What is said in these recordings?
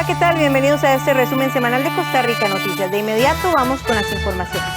Hola, ¿qué tal? Bienvenidos a este resumen semanal de Costa Rica Noticias. De inmediato vamos con las informaciones.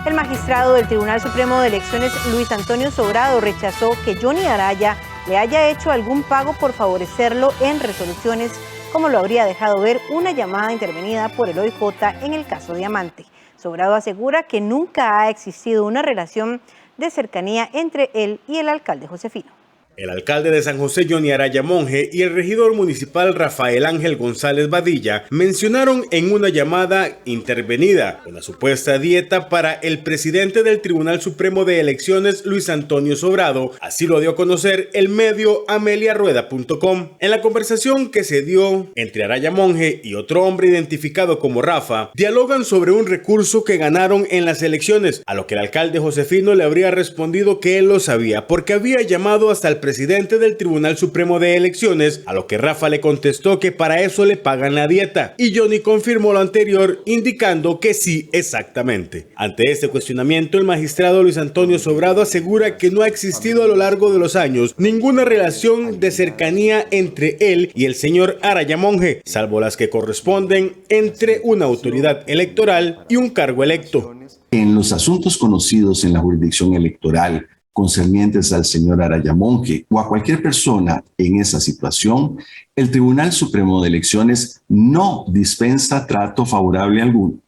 El magistrado del Tribunal Supremo de Elecciones, Luis Antonio Sobrado, rechazó que Johnny Araya le haya hecho algún pago por favorecerlo en resoluciones, como lo habría dejado ver una llamada intervenida por el OIJ en el caso Diamante. Sobrado asegura que nunca ha existido una relación de cercanía entre él y el alcalde Josefino. El alcalde de San José, Johnny Araya Monge, y el regidor municipal Rafael Ángel González Badilla mencionaron en una llamada intervenida una supuesta dieta para el presidente del Tribunal Supremo de Elecciones, Luis Antonio Sobrado. Así lo dio a conocer el medio ameliarueda.com. En la conversación que se dio entre Araya Monge y otro hombre identificado como Rafa, dialogan sobre un recurso que ganaron en las elecciones, a lo que el alcalde Josefino le habría respondido que él lo sabía porque había llamado hasta el presidente del Tribunal Supremo de Elecciones, a lo que Rafa le contestó que para eso le pagan la dieta, y Johnny confirmó lo anterior, indicando que sí, exactamente. Ante este cuestionamiento, el magistrado Luis Antonio Sobrado asegura que no ha existido a lo largo de los años ninguna relación de cercanía entre él y el señor Araya Monge, salvo las que corresponden entre una autoridad electoral y un cargo electo. En los asuntos conocidos en la jurisdicción electoral concernientes al señor Araya Monge o a cualquier persona en esa situación, el Tribunal Supremo de Elecciones no dispensa trato favorable alguno.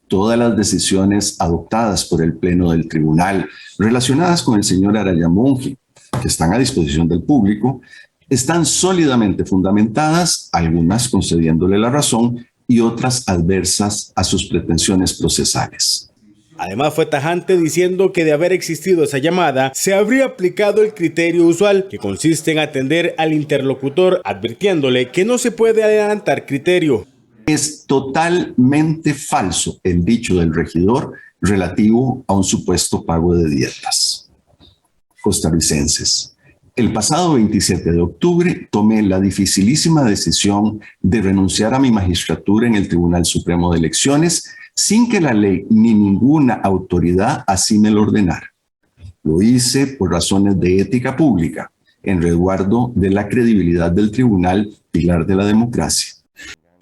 Todas las decisiones adoptadas por el Pleno del Tribunal relacionadas con el señor Araya Monge, que están a disposición del público, están sólidamente fundamentadas, algunas concediéndole la razón y otras adversas a sus pretensiones procesales. Además, fue tajante diciendo que de haber existido esa llamada, se habría aplicado el criterio usual, que consiste en atender al interlocutor, advirtiéndole que no se puede adelantar criterio. Es totalmente falso el dicho del regidor relativo a un supuesto pago de dietas. Costarricenses, el pasado 27 de octubre tomé la dificilísima decisión de renunciar a mi magistratura en el Tribunal Supremo de Elecciones sin que la ley ni ninguna autoridad así me lo ordenara. Lo hice por razones de ética pública, en resguardo de la credibilidad del tribunal, pilar de la democracia.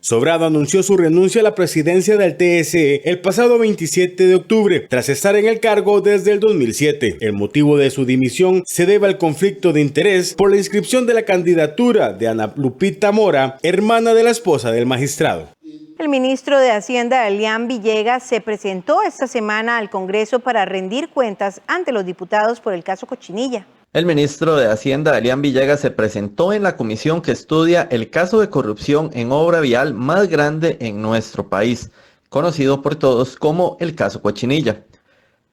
Sobrado anunció su renuncia a la presidencia del TSE el pasado 27 de octubre, tras estar en el cargo desde el 2007. El motivo de su dimisión se debe al conflicto de interés por la inscripción de la candidatura de Ana Lupita Mora, hermana de la esposa del magistrado. El ministro de Hacienda, Elian Villegas, se presentó esta semana al Congreso para rendir cuentas ante los diputados por el caso Cochinilla. El ministro de Hacienda, Elian Villegas, se presentó en la comisión que estudia el caso de corrupción en obra vial más grande en nuestro país, conocido por todos como el caso Cochinilla.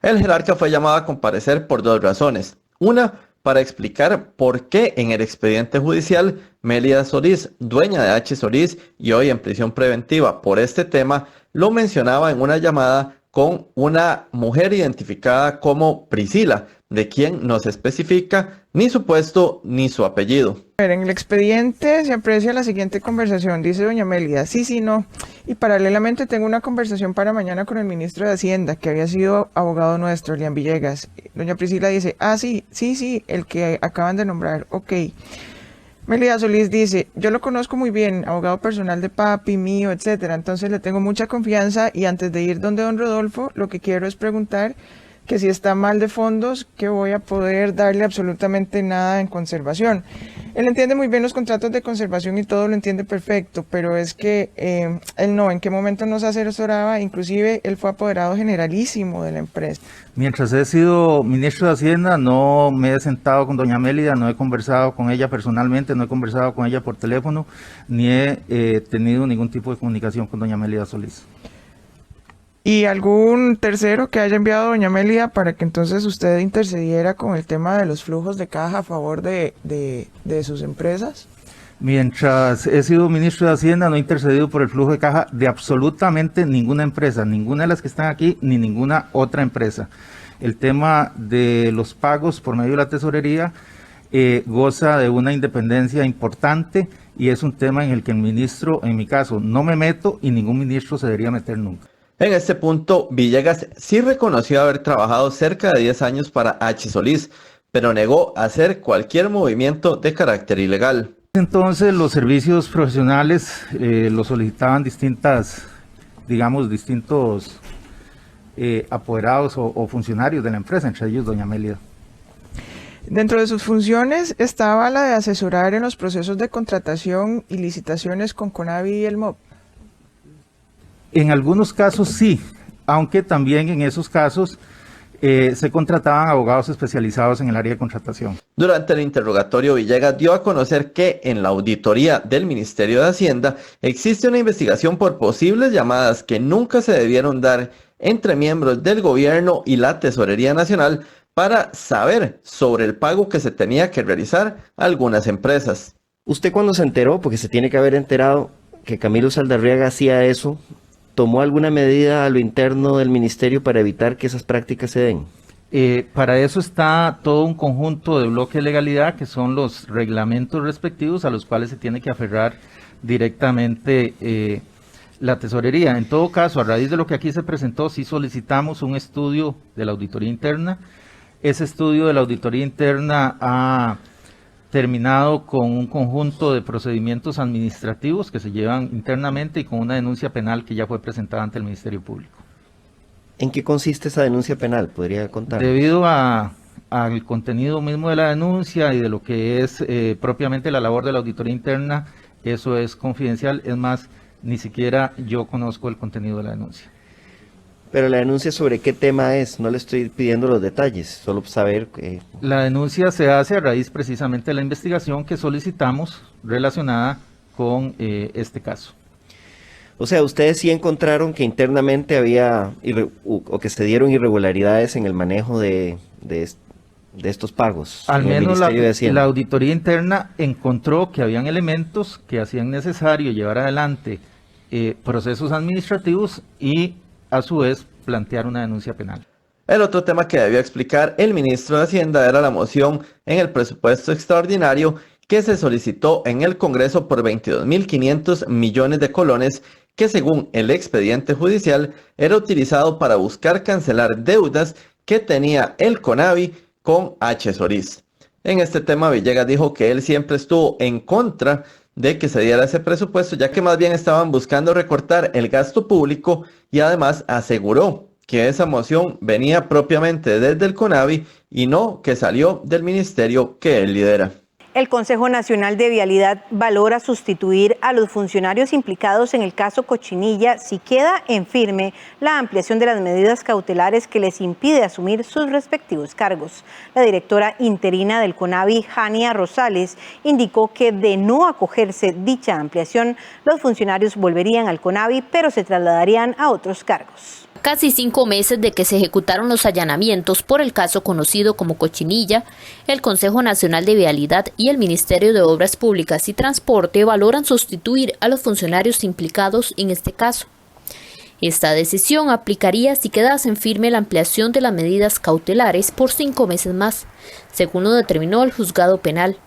El jerarca fue llamado a comparecer por dos razones. Una, para explicar por qué en el expediente judicial Mélida Solís, dueña de H. Solís y hoy en prisión preventiva por este tema, lo mencionaba en una llamada con una mujer identificada como Priscila, de quien no se especifica ni su puesto ni su apellido. En el expediente se aprecia la siguiente conversación, dice doña Mélida, sí, no, y paralelamente tengo una conversación para mañana con el ministro de Hacienda, que había sido abogado nuestro, Elian Villegas. Doña Priscila dice, sí, el que acaban de nombrar, ok. Mélida Solís dice, yo lo conozco muy bien, abogado personal de papi, mío, etcétera, entonces le tengo mucha confianza y antes de ir donde don Rodolfo, lo que quiero es preguntar que si está mal de fondos, que voy a poder darle absolutamente nada en conservación. Él entiende muy bien los contratos de conservación y todo lo entiende perfecto, pero es que él no, en qué momento nos asesoraba, inclusive él fue apoderado generalísimo de la empresa. Mientras he sido ministro de Hacienda, no me he sentado con doña Mélida, no he conversado con ella personalmente, no he conversado con ella por teléfono, ni he tenido ningún tipo de comunicación con doña Mélida Solís. ¿Y algún tercero que haya enviado doña Mélida para que entonces usted intercediera con el tema de los flujos de caja a favor de sus empresas? Mientras he sido ministro de Hacienda, no he intercedido por el flujo de caja de absolutamente ninguna empresa, ninguna de las que están aquí, ni ninguna otra empresa. El tema de los pagos por medio de la tesorería goza de una independencia importante y es un tema en el que el ministro, en mi caso, no me meto y ningún ministro se debería meter nunca. En este punto, Villegas sí reconoció haber trabajado cerca de 10 años para H. Solís, pero negó hacer cualquier movimiento de carácter ilegal. Entonces los servicios profesionales lo solicitaban distintos apoderados o funcionarios de la empresa, entre ellos doña Mélida. Dentro de sus funciones estaba la de asesorar en los procesos de contratación y licitaciones con CONAVI y el MOP. En algunos casos sí, aunque también en esos casos se contrataban abogados especializados en el área de contratación. Durante el interrogatorio, Villegas dio a conocer que en la auditoría del Ministerio de Hacienda existe una investigación por posibles llamadas que nunca se debieron dar entre miembros del gobierno y la Tesorería Nacional para saber sobre el pago que se tenía que realizar a algunas empresas. ¿Usted cuando se enteró, porque se tiene que haber enterado que Camilo Saldarriaga hacía eso, tomó alguna medida a lo interno del ministerio para evitar que esas prácticas se den? Para eso está todo un conjunto de bloques de legalidad que son los reglamentos respectivos a los cuales se tiene que aferrar directamente la tesorería. En todo caso, a raíz de lo que aquí se presentó, sí solicitamos un estudio de la auditoría interna. Ese estudio de la auditoría interna ha terminado con un conjunto de procedimientos administrativos que se llevan internamente y con una denuncia penal que ya fue presentada ante el Ministerio Público. ¿En qué consiste esa denuncia penal? ¿Podría contar? Debido al contenido mismo de la denuncia y de lo que es propiamente la labor de la auditoría interna, eso es confidencial. Es más, ni siquiera yo conozco el contenido de la denuncia. Pero la denuncia sobre qué tema es, no le estoy pidiendo los detalles, solo saber. La denuncia se hace a raíz precisamente de la investigación que solicitamos relacionada con este caso. O sea, ustedes sí encontraron que internamente había o que se dieron irregularidades en el manejo de estos pagos. Al menos la auditoría interna encontró que habían elementos que hacían necesario llevar adelante procesos administrativos y a su vez plantear una denuncia penal. El otro tema que debió explicar el ministro de Hacienda era la moción en el presupuesto extraordinario que se solicitó en el Congreso por 22.500 millones de colones que según el expediente judicial era utilizado para buscar cancelar deudas que tenía el CONAVI con H. Solís. En este tema Villegas dijo que él siempre estuvo en contra de que se diera ese presupuesto, ya que más bien estaban buscando recortar el gasto público y además aseguró que esa moción venía propiamente desde el CONAVI y no que salió del ministerio que él lidera. El Consejo Nacional de Vialidad valora sustituir a los funcionarios implicados en el caso Cochinilla si queda en firme la ampliación de las medidas cautelares que les impide asumir sus respectivos cargos. La directora interina del CONAVI, Jania Rosales, indicó que de no acogerse dicha ampliación, los funcionarios volverían al CONAVI, pero se trasladarían a otros cargos. Casi 5 meses de que se ejecutaron los allanamientos por el caso conocido como Cochinilla, el Consejo Nacional de Vialidad y el Ministerio de Obras Públicas y Transporte valoran sustituir a los funcionarios implicados en este caso. Esta decisión aplicaría si quedase en firme la ampliación de las medidas cautelares por 5 meses más, según lo determinó el juzgado penal.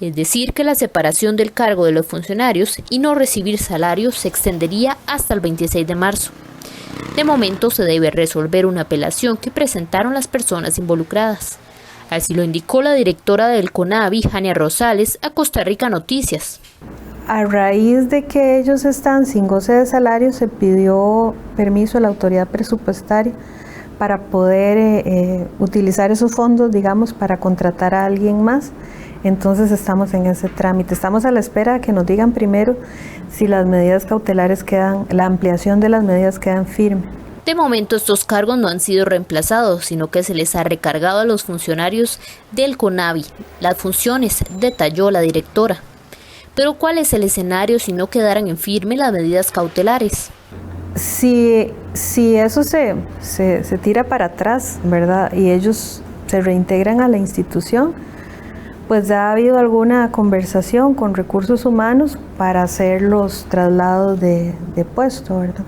Es decir, que la separación del cargo de los funcionarios y no recibir salarios se extendería hasta el 26 de marzo. De momento se debe resolver una apelación que presentaron las personas involucradas. Así lo indicó la directora del CONAVI, Jania Rosales, a Costa Rica Noticias. A raíz de que ellos están sin goce de salario, se pidió permiso a la autoridad presupuestaria para poder utilizar esos fondos, digamos, para contratar a alguien más. Entonces estamos en ese trámite. Estamos a la espera de que nos digan primero si las medidas cautelares la ampliación de las medidas quedan firme. De momento estos cargos no han sido reemplazados, sino que se les ha recargado a los funcionarios del CONAVI las funciones, detalló la directora. Pero ¿cuál es el escenario si no quedaran en firme las medidas cautelares? Si eso se tira para atrás, ¿verdad? Y ellos se reintegran a la institución, pues ya ha habido alguna conversación con recursos humanos para hacer los traslados de puesto, ¿verdad?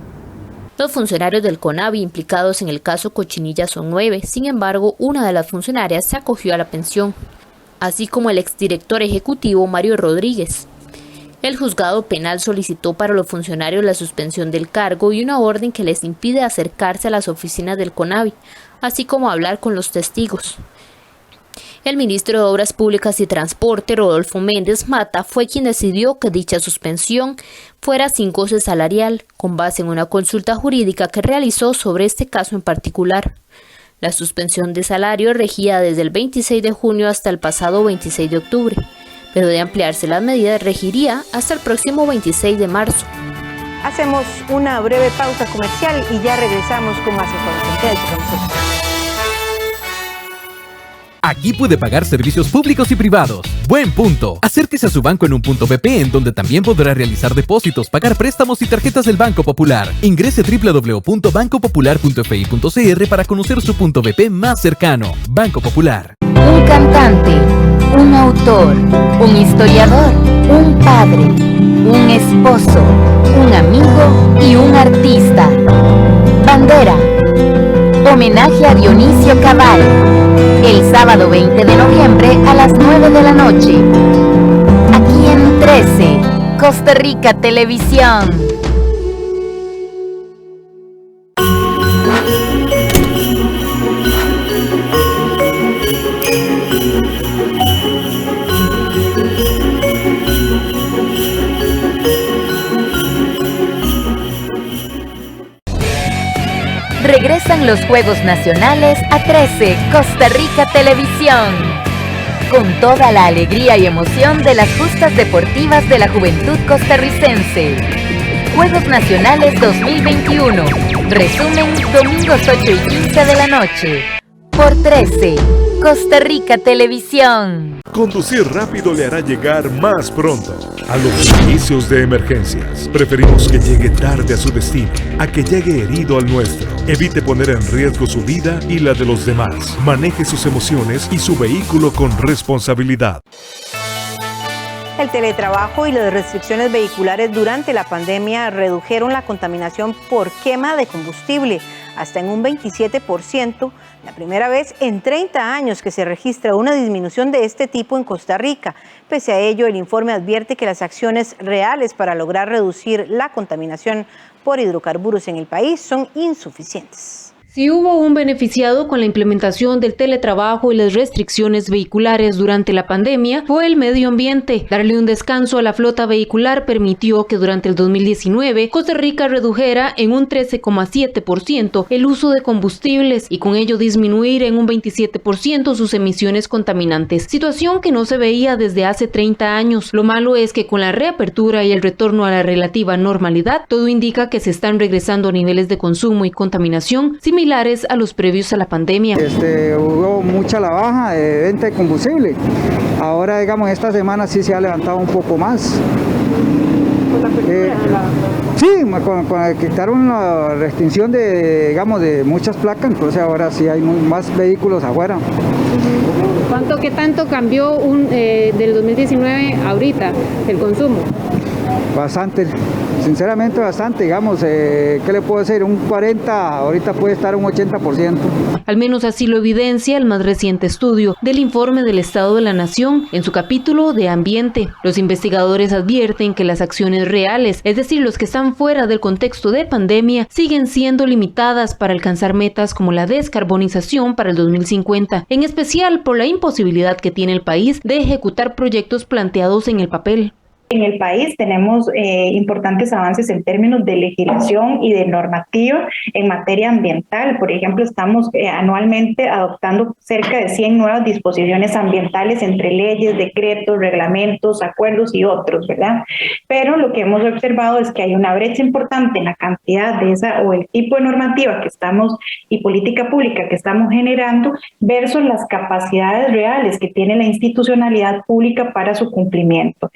Los funcionarios del CONAVI implicados en el caso Cochinilla son 9, sin embargo, una de las funcionarias se acogió a la pensión, así como el exdirector ejecutivo Mario Rodríguez. El juzgado penal solicitó para los funcionarios la suspensión del cargo y una orden que les impide acercarse a las oficinas del CONAVI, así como hablar con los testigos. El ministro de Obras Públicas y Transporte, Rodolfo Méndez Mata, fue quien decidió que dicha suspensión fuera sin goce salarial, con base en una consulta jurídica que realizó sobre este caso en particular. La suspensión de salario regía desde el 26 de junio hasta el pasado 26 de octubre, pero de ampliarse las medidas regiría hasta el próximo 26 de marzo. Hacemos una breve pausa comercial y ya regresamos con más información. Quédense con nosotros. Aquí puede pagar servicios públicos y privados. Buen punto. Acérquese a su banco en un punto BP, en donde también podrá realizar depósitos, pagar préstamos y tarjetas del Banco Popular. Ingrese www.bancopopular.fi.cr para conocer su punto BP más cercano. Banco Popular. Un cantante, un autor, un historiador, un padre, un esposo, un amigo y un artista. Bandera. Homenaje a Dionisio Cabal. El sábado 20 de noviembre a las 9 de la noche. Aquí en 13, Costa Rica Televisión. Regresan los Juegos Nacionales a 13, Costa Rica Televisión. Con toda la alegría y emoción de las justas deportivas de la juventud costarricense. Juegos Nacionales 2021. Resumen, domingos 8 y 15 de la noche. Por 13, Costa Rica Televisión. Conducir rápido le hará llegar más pronto a los servicios de emergencias. Preferimos que llegue tarde a su destino, a que llegue herido al nuestro. Evite poner en riesgo su vida y la de los demás. Maneje sus emociones y su vehículo con responsabilidad. El teletrabajo y las restricciones vehiculares durante la pandemia redujeron la contaminación por quema de combustible hasta en un 27%, la primera vez en 30 años que se registra una disminución de este tipo en Costa Rica. Pese a ello, el informe advierte que las acciones reales para lograr reducir la contaminación por hidrocarburos en el país son insuficientes. Si hubo un beneficiado con la implementación del teletrabajo y las restricciones vehiculares durante la pandemia, fue el medio ambiente. Darle un descanso a la flota vehicular permitió que durante el 2019 Costa Rica redujera en un 13,7% el uso de combustibles y con ello disminuir en un 27% sus emisiones contaminantes, situación que no se veía desde hace 30 años. Lo malo es que con la reapertura y el retorno a la relativa normalidad, todo indica que se están regresando a niveles de consumo y contaminación similares a los previos a la pandemia. Hubo mucha la baja de venta de combustible. Ahora, digamos, esta semana sí se ha levantado un poco más. Sí, con quitaron la restricción de, digamos, de muchas placas, entonces ahora sí hay más vehículos afuera. ¿Qué tanto cambió del 2019 ahorita el consumo? Bastante, sinceramente bastante, digamos, ¿qué le puedo decir? Un 40, ahorita puede estar un 80%. Al menos así lo evidencia el más reciente estudio del Informe del Estado de la Nación en su capítulo de Ambiente. Los investigadores advierten que las acciones reales, es decir, los que están fuera del contexto de pandemia, siguen siendo limitadas para alcanzar metas como la descarbonización para el 2050, en especial por la imposibilidad que tiene el país de ejecutar proyectos planteados en el papel. En el país tenemos importantes avances en términos de legislación y de normativa en materia ambiental. Por ejemplo, estamos anualmente adoptando cerca de 100 nuevas disposiciones ambientales entre leyes, decretos, reglamentos, acuerdos y otros, ¿verdad? Pero lo que hemos observado es que hay una brecha importante en la cantidad de esa o el tipo de normativa que estamos y política pública que estamos generando versus las capacidades reales que tiene la institucionalidad pública para su cumplimiento.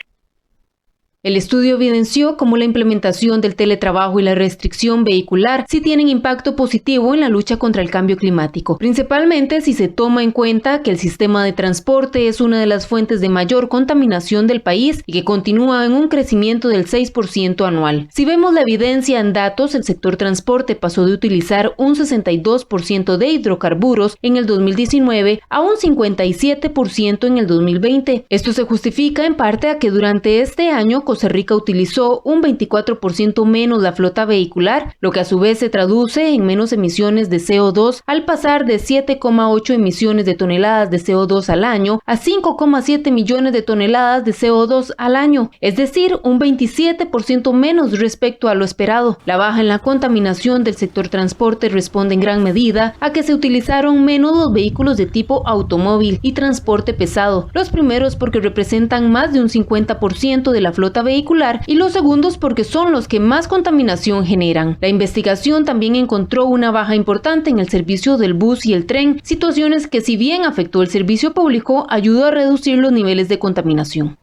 El estudio evidenció cómo la implementación del teletrabajo y la restricción vehicular sí tienen impacto positivo en la lucha contra el cambio climático, principalmente si se toma en cuenta que el sistema de transporte es una de las fuentes de mayor contaminación del país y que continúa en un crecimiento del 6% anual. Si vemos la evidencia en datos, el sector transporte pasó de utilizar un 62% de hidrocarburos en el 2019 a un 57% en el 2020. Esto se justifica en parte a que durante este año Costa Costa Rica utilizó un 24% menos la flota vehicular, lo que a su vez se traduce en menos emisiones de CO2 al pasar de 7,8 emisiones de toneladas de CO2 al año a 5,7 millones de toneladas de CO2 al año, es decir, un 27% menos respecto a lo esperado. La baja en la contaminación del sector transporte responde en gran medida a que se utilizaron menos los vehículos de tipo automóvil y transporte pesado, los primeros porque representan más de un 50% de la flota vehicular y los segundos porque son los que más contaminación generan. La investigación también encontró una baja importante en el servicio del bus y el tren, situaciones que, si bien afectó el servicio público, ayudó a reducir los niveles de contaminación.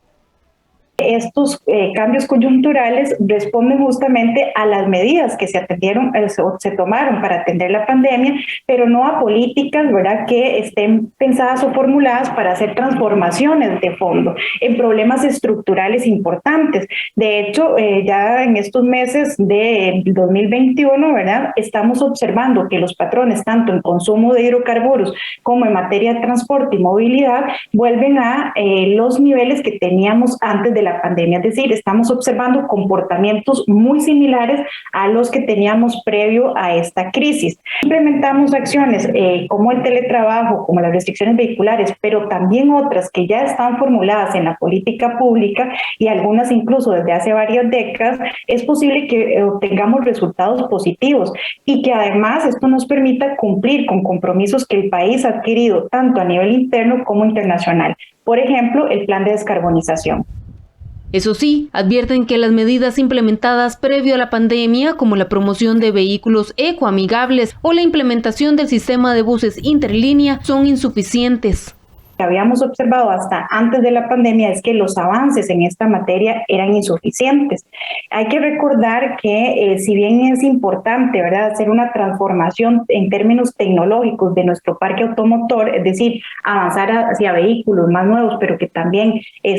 Estos cambios coyunturales responden justamente a las medidas que se tomaron para atender la pandemia, pero no a políticas, ¿verdad?, que estén pensadas o formuladas para hacer transformaciones de fondo en problemas estructurales importantes. De hecho, ya en estos meses de 2021, ¿verdad?, estamos observando que los patrones, tanto en consumo de hidrocarburos como en materia de transporte y movilidad, vuelven a los niveles que teníamos antes de la pandemia, es decir, estamos observando comportamientos muy similares a los que teníamos previo a esta crisis. Implementamos acciones como el teletrabajo, como las restricciones vehiculares, pero también otras que ya están formuladas en la política pública y algunas incluso desde hace varias décadas. Es posible que obtengamos resultados positivos y que además esto nos permita cumplir con compromisos que el país ha adquirido tanto a nivel interno como internacional. Por ejemplo, el plan de descarbonización. Eso sí, advierten que las medidas implementadas previo a la pandemia, como la promoción de vehículos ecoamigables o la implementación del sistema de buses interlínea, son insuficientes. Que habíamos observado hasta antes de la pandemia es que los avances en esta materia eran insuficientes. Hay que recordar que si bien es importante, ¿verdad?, hacer una transformación en términos tecnológicos de nuestro parque automotor, es decir, avanzar hacia vehículos más nuevos, pero que también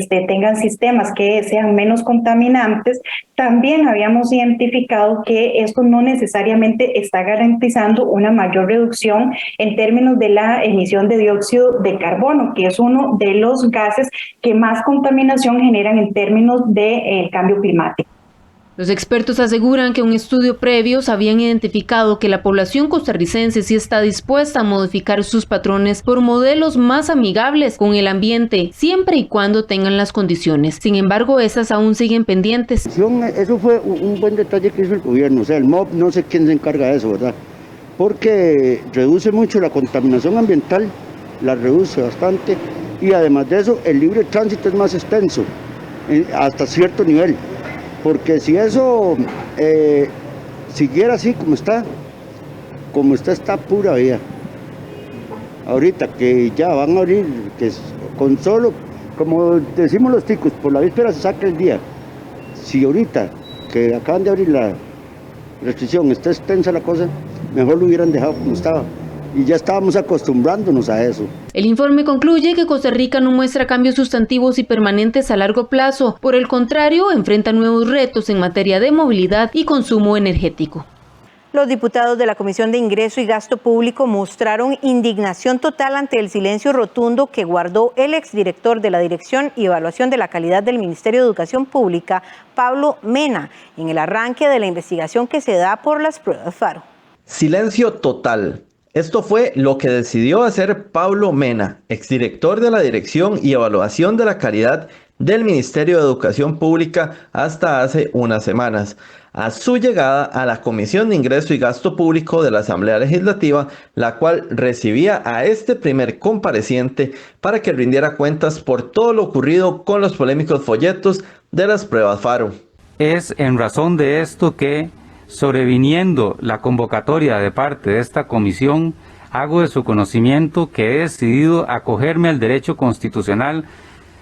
tengan sistemas que sean menos contaminantes, también habíamos identificado que esto no necesariamente está garantizando una mayor reducción en términos de la emisión de dióxido de carbono, que es uno de los gases que más contaminación generan en términos del cambio climático. Los expertos aseguran que un estudio previo habían identificado que la población costarricense sí está dispuesta a modificar sus patrones por modelos más amigables con el ambiente, siempre y cuando tengan las condiciones. Sin embargo, esas aún siguen pendientes. Eso fue un buen detalle que hizo el gobierno, o sea, el MOB, no sé quién se encarga de eso, ¿verdad? Porque reduce mucho la contaminación ambiental, la reduce bastante, y además de eso, el libre tránsito es más extenso, hasta cierto nivel. Porque si eso siguiera así como está pura vida. Ahorita que ya van a abrir, que con solo, como decimos los ticos, por la víspera se saca el día. Si ahorita que acaban de abrir la restricción, está extensa la cosa, mejor lo hubieran dejado como estaba. Y ya estábamos acostumbrándonos a eso. El informe concluye que Costa Rica no muestra cambios sustantivos y permanentes a largo plazo. Por el contrario, enfrenta nuevos retos en materia de movilidad y consumo energético. Los diputados de la Comisión de Ingreso y Gasto Público mostraron indignación total ante el silencio rotundo que guardó el exdirector de la Dirección y Evaluación de la Calidad del Ministerio de Educación Pública, Pablo Mena, en el arranque de la investigación que se da por las pruebas FARO. Silencio total. Esto fue lo que decidió hacer Pablo Mena, exdirector de la Dirección y Evaluación de la Calidad del Ministerio de Educación Pública hasta hace unas semanas, a su llegada a la Comisión de Ingreso y Gasto Público de la Asamblea Legislativa, la cual recibía a este primer compareciente para que rindiera cuentas por todo lo ocurrido con los polémicos folletos de las pruebas FARO. Es en razón de esto que, sobreviniendo la convocatoria de parte de esta comisión, hago de su conocimiento que he decidido acogerme al derecho constitucional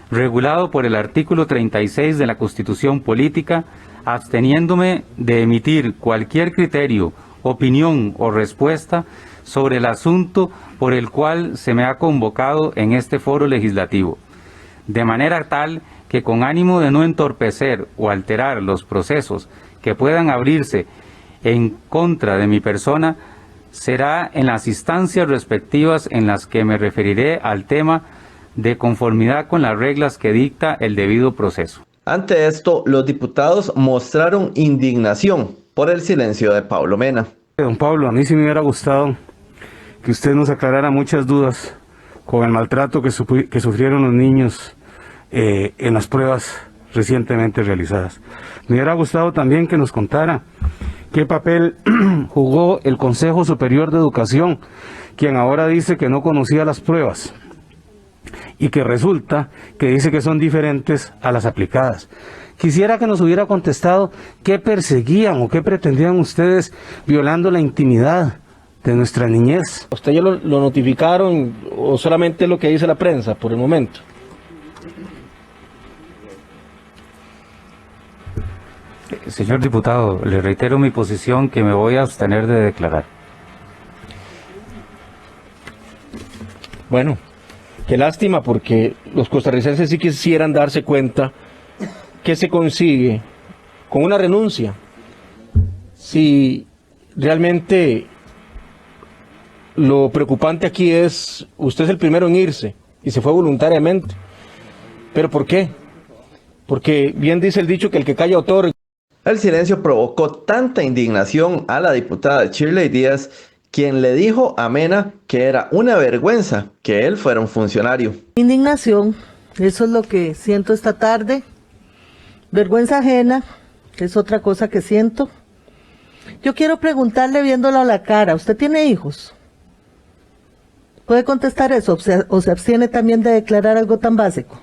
regulado por el artículo 36 de la Constitución Política, absteniéndome de emitir cualquier criterio, opinión o respuesta sobre el asunto por el cual se me ha convocado en este foro legislativo, de manera tal que con ánimo de no entorpecer o alterar los procesos que puedan abrirse en contra de mi persona, será en las instancias respectivas en las que me referiré al tema de conformidad con las reglas que dicta el debido proceso. Ante esto, los diputados mostraron indignación por el silencio de Pablo Mena. Don Pablo, a mí sí me hubiera gustado que usted nos aclarara muchas dudas con el maltrato que sufrieron los niños en las pruebas recientemente realizadas. Me hubiera gustado también que nos contara qué papel jugó el Consejo Superior de Educación, quien ahora dice que no conocía las pruebas y que resulta que dice que son diferentes a las aplicadas. Quisiera que nos hubiera contestado qué perseguían o qué pretendían ustedes violando la intimidad de nuestra niñez. ¿Usted ya lo notificaron o solamente lo que dice la prensa por el momento? Señor diputado, le reitero mi posición que me voy a abstener de declarar. Bueno, qué lástima, porque los costarricenses sí quisieran darse cuenta que se consigue con una renuncia. Si realmente lo preocupante aquí es, usted es el primero en irse y se fue voluntariamente. ¿Pero por qué? Porque bien dice el dicho que el que calla otorga. El silencio provocó tanta indignación a la diputada Shirley Díaz, quien le dijo a Mena que era una vergüenza que él fuera un funcionario. Indignación, eso es lo que siento esta tarde. Vergüenza ajena, es otra cosa que siento. Yo quiero preguntarle viéndolo a la cara, ¿usted tiene hijos? ¿Puede contestar eso o se abstiene también de declarar algo tan básico?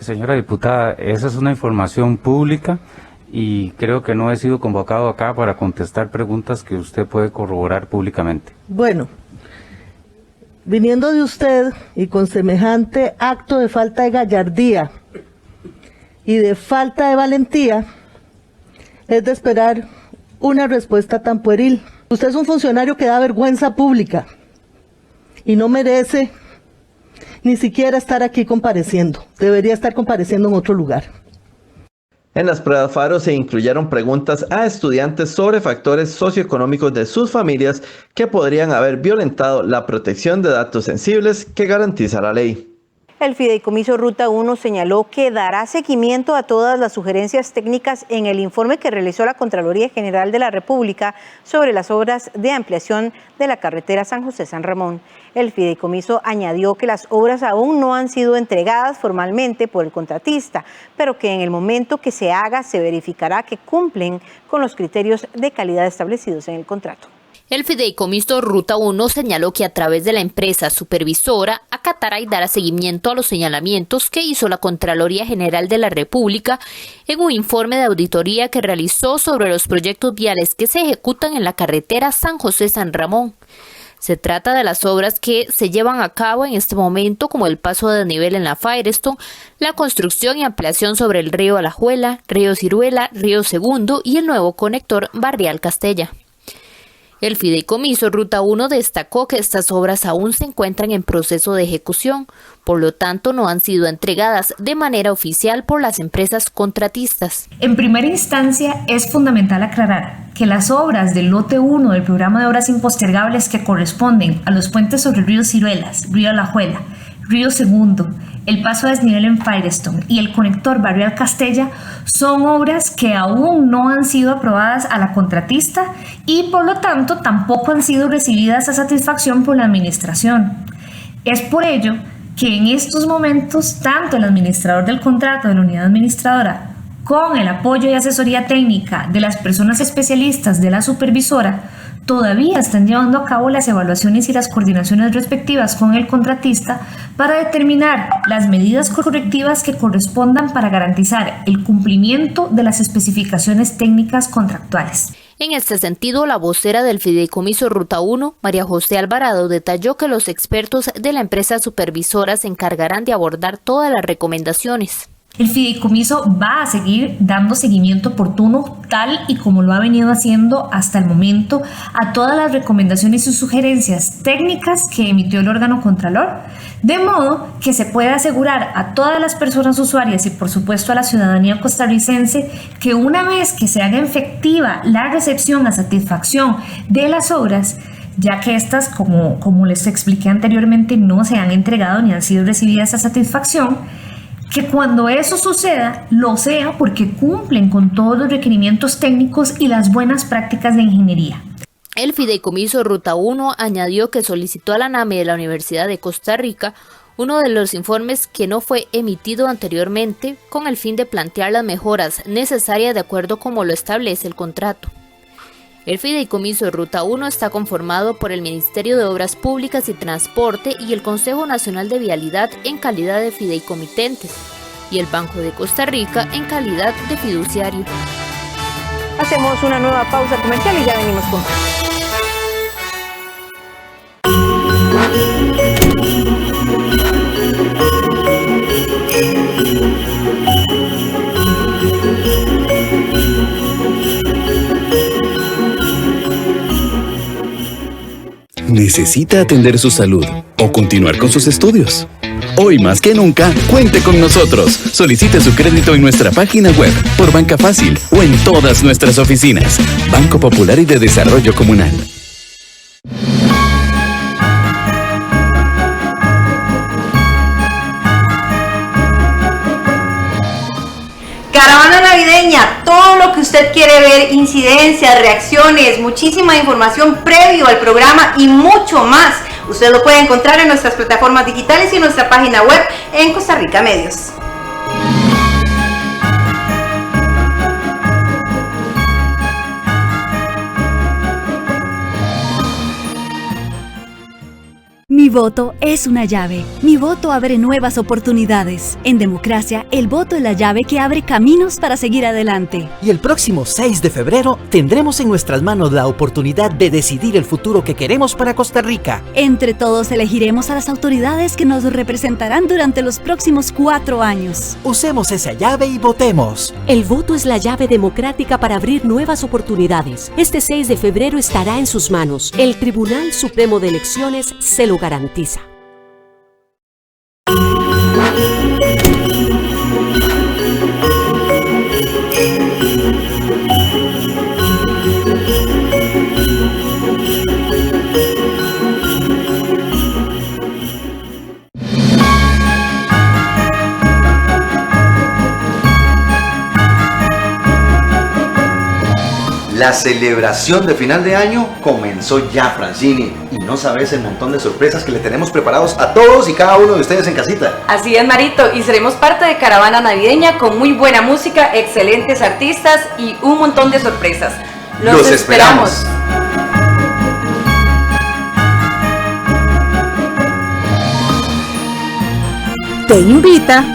Señora diputada, esa es una información pública y creo que no he sido convocado acá para contestar preguntas que usted puede corroborar públicamente. Bueno, viniendo de usted y con semejante acto de falta de gallardía y de falta de valentía, es de esperar una respuesta tan pueril. Usted es un funcionario que da vergüenza pública y no merece ni siquiera estar aquí compareciendo. Debería estar compareciendo en otro lugar. En las pruebas FARO se incluyeron preguntas a estudiantes sobre factores socioeconómicos de sus familias que podrían haber violentado la protección de datos sensibles que garantiza la ley. El Fideicomiso Ruta 1 señaló que dará seguimiento a todas las sugerencias técnicas en el informe que realizó la Contraloría General de la República sobre las obras de ampliación de la carretera San José-San Ramón. El Fideicomiso añadió que las obras aún no han sido entregadas formalmente por el contratista, pero que en el momento que se haga se verificará que cumplen con los criterios de calidad establecidos en el contrato. El Fideicomiso Ruta 1 señaló que a través de la empresa supervisora acatará y dará seguimiento a los señalamientos que hizo la Contraloría General de la República en un informe de auditoría que realizó sobre los proyectos viales que se ejecutan en la carretera San José-San Ramón. Se trata de las obras que se llevan a cabo en este momento, como el paso de desnivel en la Firestone, la construcción y ampliación sobre el río Alajuela, río Ciruela, río Segundo y el nuevo conector Barrial Castella. El Fideicomiso Ruta 1 destacó que estas obras aún se encuentran en proceso de ejecución, por lo tanto no han sido entregadas de manera oficial por las empresas contratistas. En primera instancia es fundamental aclarar que las obras del lote 1 del programa de obras impostergables que corresponden a los puentes sobre el río Ciruelas, río Alajuela, río Segundo, el paso a desnivel en Firestone y el conector Barrial Castella son obras que aún no han sido aprobadas a la contratista y por lo tanto tampoco han sido recibidas a satisfacción por la administración. Es por ello que en estos momentos tanto el administrador del contrato de la unidad administradora con el apoyo y asesoría técnica de las personas especialistas de la supervisora todavía están llevando a cabo las evaluaciones y las coordinaciones respectivas con el contratista para determinar las medidas correctivas que correspondan para garantizar el cumplimiento de las especificaciones técnicas contractuales. En este sentido, la vocera del Fideicomiso Ruta 1, María José Alvarado, detalló que los expertos de la empresa supervisora se encargarán de abordar todas las recomendaciones. El Fideicomiso va a seguir dando seguimiento oportuno, tal y como lo ha venido haciendo hasta el momento, a todas las recomendaciones y sugerencias técnicas que emitió el órgano contralor, de modo que se pueda asegurar a todas las personas usuarias y por supuesto a la ciudadanía costarricense que una vez que se haga efectiva la recepción a satisfacción de las obras, ya que estas, como les expliqué anteriormente, no se han entregado ni han sido recibidas a satisfacción, que cuando eso suceda, lo sea porque cumplen con todos los requerimientos técnicos y las buenas prácticas de ingeniería. El Fideicomiso Ruta 1 añadió que solicitó a la NAME de la Universidad de Costa Rica uno de los informes que no fue emitido anteriormente con el fin de plantear las mejoras necesarias de acuerdo como lo establece el contrato. El Fideicomiso Ruta 1 está conformado por el Ministerio de Obras Públicas y Transporte y el Consejo Nacional de Vialidad en calidad de fideicomitentes y el Banco de Costa Rica en calidad de fiduciario. Hacemos una nueva pausa comercial y ya venimos con más. ¿Necesita atender su salud o continuar con sus estudios? Hoy más que nunca, cuente con nosotros. Solicite su crédito en nuestra página web, por Banca Fácil o en todas nuestras oficinas. Banco Popular y de Desarrollo Comunal. Caravana navideña, todo lo que usted quiere ver, incidencias, reacciones, muchísima información previo al programa y mucho más. Usted lo puede encontrar en nuestras plataformas digitales y en nuestra página web en Costa Rica Medios. Mi voto es una llave. Mi voto abre nuevas oportunidades. En democracia, el voto es la llave que abre caminos para seguir adelante. Y el próximo 6 de febrero tendremos en nuestras manos la oportunidad de decidir el futuro que queremos para Costa Rica. Entre todos elegiremos a las autoridades que nos representarán durante los próximos 4 años. Usemos esa llave y votemos. El voto es la llave democrática para abrir nuevas oportunidades. Este 6 de febrero estará en sus manos. El Tribunal Supremo de Elecciones se lo garantiza. La celebración de final de año comenzó ya, Francini, y no sabes el montón de sorpresas que le tenemos preparados a todos y cada uno de ustedes en casita. Así es, Marito, y seremos parte de Caravana Navideña con muy buena música, excelentes artistas y un montón de sorpresas. ¡Los esperamos! Te invita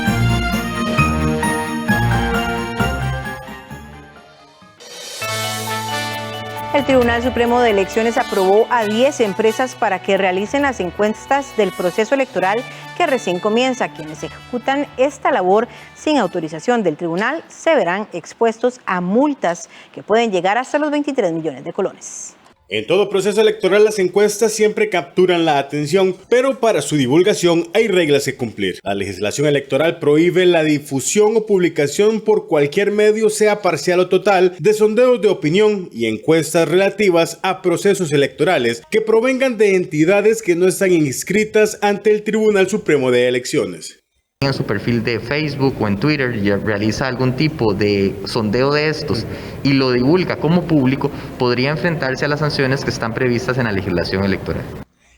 El Tribunal Supremo de Elecciones aprobó a 10 empresas para que realicen las encuestas del proceso electoral que recién comienza. Quienes ejecutan esta labor sin autorización del tribunal se verán expuestos a multas que pueden llegar hasta los 23 millones de colones. En todo proceso electoral las encuestas siempre capturan la atención, pero para su divulgación hay reglas que cumplir. La legislación electoral prohíbe la difusión o publicación por cualquier medio, sea parcial o total, de sondeos de opinión y encuestas relativas a procesos electorales que provengan de entidades que no están inscritas ante el Tribunal Supremo de Elecciones. En su perfil de Facebook o en Twitter ya realiza algún tipo de sondeo de estos y lo divulga como público, podría enfrentarse a las sanciones que están previstas en la legislación electoral.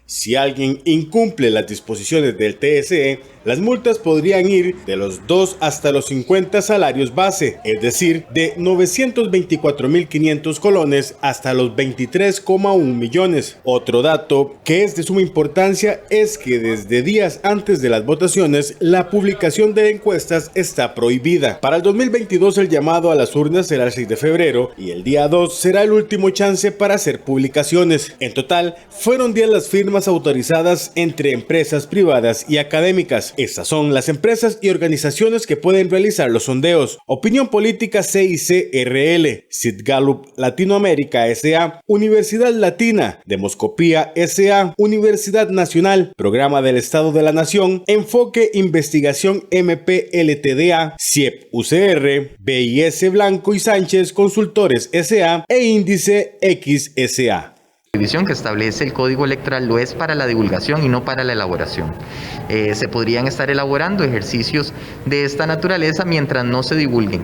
Si alguien incumple las disposiciones del TSE, las multas podrían ir de los 2 hasta los 50 salarios base, es decir, de 924.500 colones hasta los 23,1 millones. Otro dato que es de suma importancia es que desde días antes de las votaciones, la publicación de encuestas está prohibida. Para el 2022 el llamado a las urnas será el 6 de febrero y el día 2 será el último chance para hacer publicaciones. En total, fueron 10 las firmas autorizadas entre empresas privadas y académicas. Estas son las empresas y organizaciones que pueden realizar los sondeos: Opinión Política CICRL, Sid Gallup Latinoamérica S.A., Universidad Latina, Demoscopía S.A., Universidad Nacional, Programa del Estado de la Nación, Enfoque Investigación MP LTDA, CIEP UCR, BIS Blanco y Sánchez Consultores S.A. e Índice X S.A. prohibición que establece el Código Electoral lo es para la divulgación y no para la elaboración. Se podrían estar elaborando ejercicios de esta naturaleza mientras no se divulguen.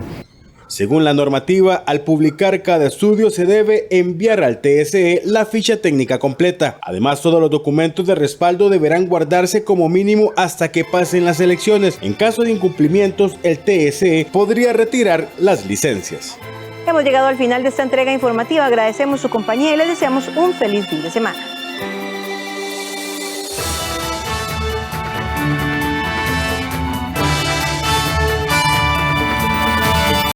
Según la normativa, al publicar cada estudio se debe enviar al TSE la ficha técnica completa. Además, todos los documentos de respaldo deberán guardarse como mínimo hasta que pasen las elecciones. En caso de incumplimientos, el TSE podría retirar las licencias. Hemos llegado al final de esta entrega informativa. Agradecemos su compañía y les deseamos un feliz fin de semana.